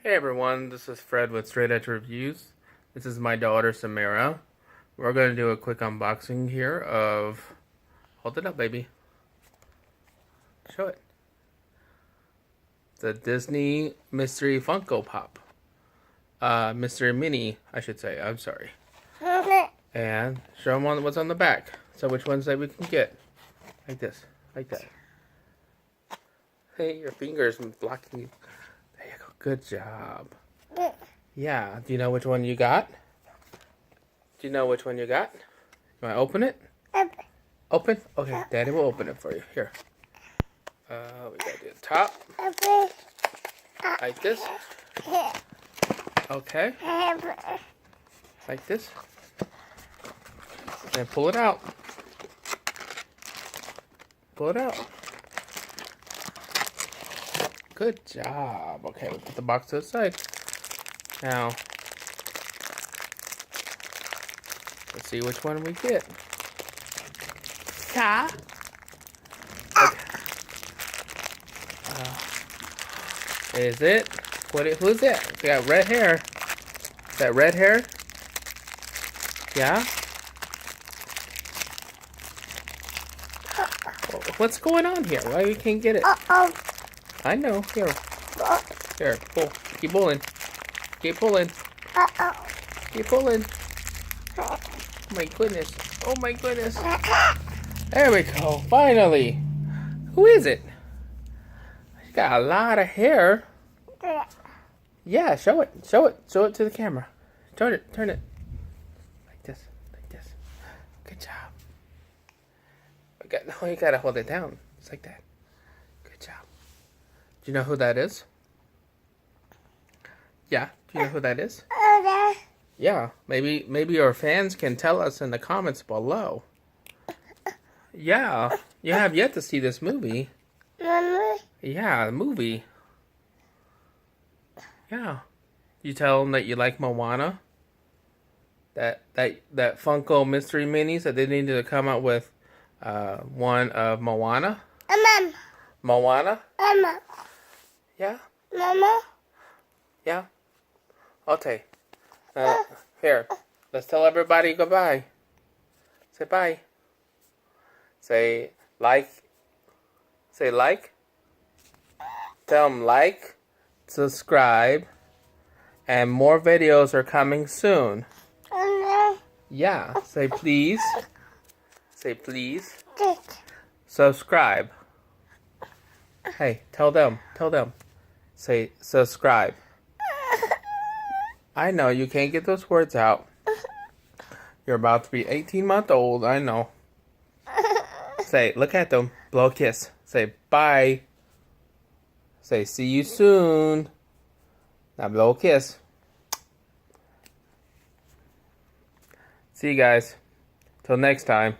Hey everyone, this is Fred with Straight Edge Reviews. This is my daughter Samara. We're going to do a quick unboxing here of... Hold it up, baby. Show it. The Disney Mystery Funko Pop. Mystery Mini, I should say. I'm sorry. And show them what's on the back. So which ones that we can get. Like this. Like that. Hey, your finger's blocking you. There you go. Good job. Yeah. Do you know which one you got? Do you know which one you got? You want to open it? Open? Okay. Daddy will open it for you. Here. We got to do the top. Like this. Okay. Like this. And pull it out. Pull it out. Good job. Okay, we'll put the box to the side. Now, let's see which one we get. Yeah. Okay. Is it? Who's it? We got red hair. Is that red hair? Yeah? What's going on here? Why we can't get it? I know. Here. Here. Pull. Keep pulling. Keep pulling. Keep pulling. Oh my goodness. Oh my goodness. There we go. Finally. Who is it? She's got a lot of hair. Yeah, show it. Show it. Show it to the camera. Turn it. Turn it. Like this. Like this. Good job. No, you gotta hold it down. It's like that. Good job. Do you know who that is? Yeah. Do you know who that is? Yeah. Maybe your fans can tell us in the comments below. Yeah. You have yet to see this movie. Yeah, the movie. Yeah. You tell them that you like Moana. That Funko Mystery Minis that they needed to come out with one of Moana. Moana? Yeah? Mama? Yeah? Okay. Here. Let's tell everybody goodbye. Say bye. Say like. Say like. Tell them like, subscribe, and more videos are coming soon. Yeah. Say please. Say please. Subscribe. Hey, tell them. Tell them. Say subscribe. I know you can't get those words out. You're about to be 18-month-old. I know. Say, look at them. Blow a kiss. Say bye. Say see you soon. Now blow a kiss. See you guys. Till next time.